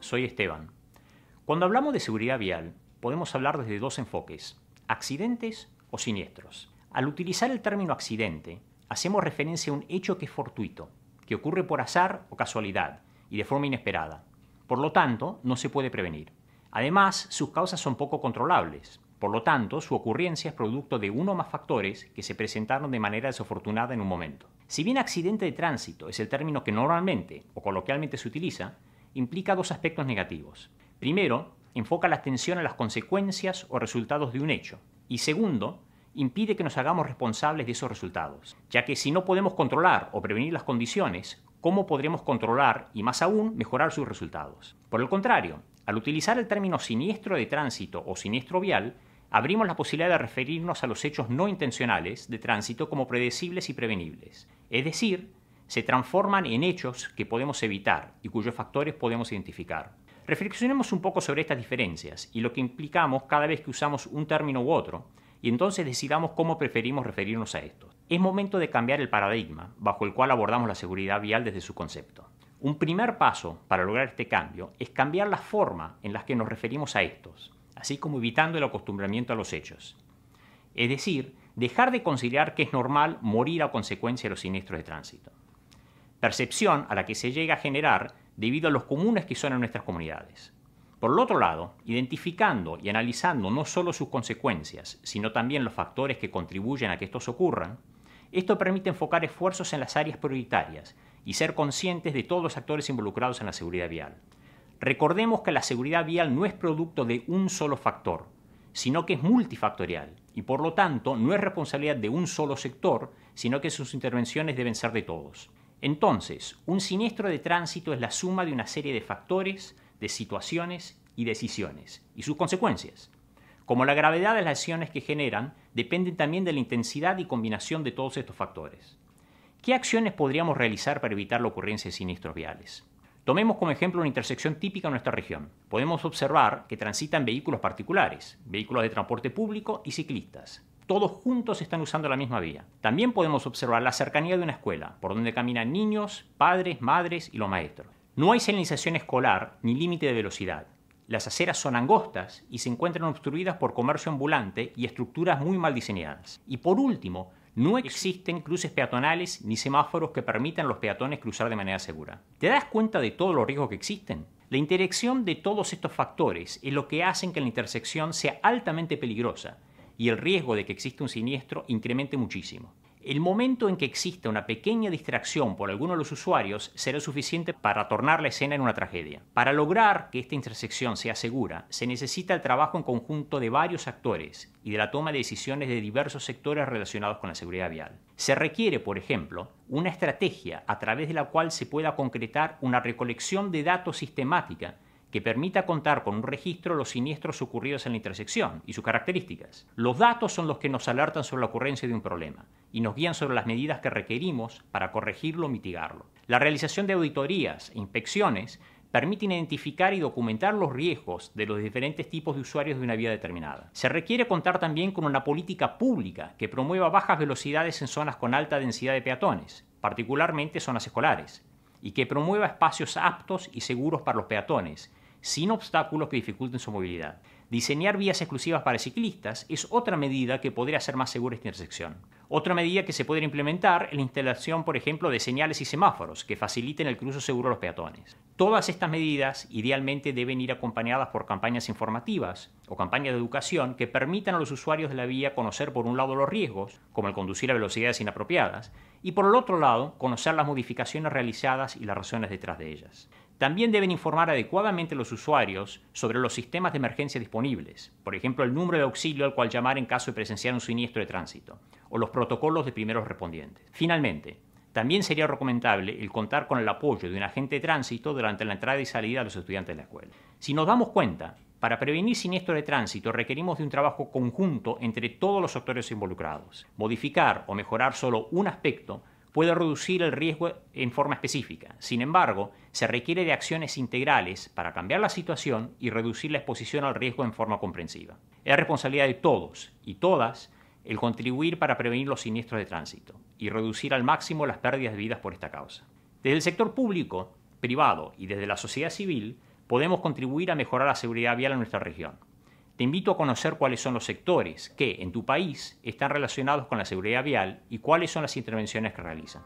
soy Esteban. Cuando hablamos de seguridad vial, podemos hablar desde dos enfoques, accidentes o siniestros. Al utilizar el término accidente, hacemos referencia a un hecho que es fortuito, que ocurre por azar o casualidad y de forma inesperada. Por lo tanto, no se puede prevenir. Además, sus causas son poco controlables. Por lo tanto, su ocurrencia es producto de uno o más factores que se presentaron de manera desafortunada en un momento. Si bien accidente de tránsito es el término que normalmente o coloquialmente se utiliza, implica dos aspectos negativos. Primero, enfoca la atención a las consecuencias o resultados de un hecho. Y segundo, impide que nos hagamos responsables de esos resultados, ya que si no podemos controlar o prevenir las condiciones, ¿cómo podremos controlar y más aún mejorar sus resultados? Por el contrario, al utilizar el término siniestro de tránsito o siniestro vial, abrimos la posibilidad de referirnos a los hechos no intencionales de tránsito como predecibles y prevenibles. Es decir, se transforman en hechos que podemos evitar y cuyos factores podemos identificar. Reflexionemos un poco sobre estas diferencias y lo que implicamos cada vez que usamos un término u otro, y entonces decidamos cómo preferimos referirnos a estos. Es momento de cambiar el paradigma bajo el cual abordamos la seguridad vial desde su concepto. Un primer paso para lograr este cambio es cambiar la forma en la que nos referimos a estos, así como evitando el acostumbramiento a los hechos. Es decir, dejar de considerar que es normal morir a consecuencia de los siniestros de tránsito. Percepción a la que se llega a generar debido a los comunes que son en nuestras comunidades. Por el otro lado, identificando y analizando no solo sus consecuencias, sino también los factores que contribuyen a que estos ocurran, esto permite enfocar esfuerzos en las áreas prioritarias y ser conscientes de todos los actores involucrados en la seguridad vial. Recordemos que la seguridad vial no es producto de un solo factor, sino que es multifactorial y por lo tanto no es responsabilidad de un solo sector, sino que sus intervenciones deben ser de todos. Entonces, un siniestro de tránsito es la suma de una serie de factores, de situaciones y decisiones, y sus consecuencias. Como la gravedad de las lesiones que generan, dependen también de la intensidad y combinación de todos estos factores. ¿Qué acciones podríamos realizar para evitar la ocurrencia de siniestros viales? Tomemos como ejemplo una intersección típica en nuestra región. Podemos observar que transitan vehículos particulares, vehículos de transporte público y ciclistas. Todos juntos están usando la misma vía. También podemos observar la cercanía de una escuela, por donde caminan niños, padres, madres y los maestros. No hay señalización escolar ni límite de velocidad. Las aceras son angostas y se encuentran obstruidas por comercio ambulante y estructuras muy mal diseñadas. Y por último, no existen cruces peatonales ni semáforos que permitan a los peatones cruzar de manera segura. ¿Te das cuenta de todos los riesgos que existen? La interacción de todos estos factores es lo que hace que la intersección sea altamente peligrosa y el riesgo de que exista un siniestro incremente muchísimo. El momento en que exista una pequeña distracción por alguno de los usuarios será suficiente para tornar la escena en una tragedia. Para lograr que esta intersección sea segura, se necesita el trabajo en conjunto de varios actores y de la toma de decisiones de diversos sectores relacionados con la seguridad vial. Se requiere, por ejemplo, una estrategia a través de la cual se pueda concretar una recolección de datos sistemática que permita contar con un registro de los siniestros ocurridos en la intersección y sus características. Los datos son los que nos alertan sobre la ocurrencia de un problema y nos guían sobre las medidas que requerimos para corregirlo o mitigarlo. La realización de auditorías e inspecciones permiten identificar y documentar los riesgos de los diferentes tipos de usuarios de una vía determinada. Se requiere contar también con una política pública que promueva bajas velocidades en zonas con alta densidad de peatones, particularmente zonas escolares, y que promueva espacios aptos y seguros para los peatones, sin obstáculos que dificulten su movilidad. Diseñar vías exclusivas para ciclistas es otra medida que podría hacer más segura esta intersección. Otra medida que se podría implementar es la instalación, por ejemplo, de señales y semáforos que faciliten el cruce seguro de los peatones. Todas estas medidas idealmente deben ir acompañadas por campañas informativas o campañas de educación que permitan a los usuarios de la vía conocer por un lado los riesgos, como el conducir a velocidades inapropiadas, y por el otro lado conocer las modificaciones realizadas y las razones detrás de ellas. También deben informar adecuadamente a los usuarios sobre los sistemas de emergencia disponibles, por ejemplo el número de auxilio al cual llamar en caso de presenciar un siniestro de tránsito, o los protocolos de primeros respondientes. Finalmente, también sería recomendable el contar con el apoyo de un agente de tránsito durante la entrada y salida de los estudiantes de la escuela. Si nos damos cuenta, para prevenir siniestros de tránsito requerimos de un trabajo conjunto entre todos los actores involucrados. Modificar o mejorar solo un aspecto puede reducir el riesgo en forma específica. Sin embargo, se requiere de acciones integrales para cambiar la situación y reducir la exposición al riesgo en forma comprensiva. Es responsabilidad de todos y todas el contribuir para prevenir los siniestros de tránsito y reducir al máximo las pérdidas de vidas por esta causa. Desde el sector público, privado y desde la sociedad civil, podemos contribuir a mejorar la seguridad vial en nuestra región. Te invito a conocer cuáles son los sectores que, en tu país, están relacionados con la seguridad vial y cuáles son las intervenciones que realizan.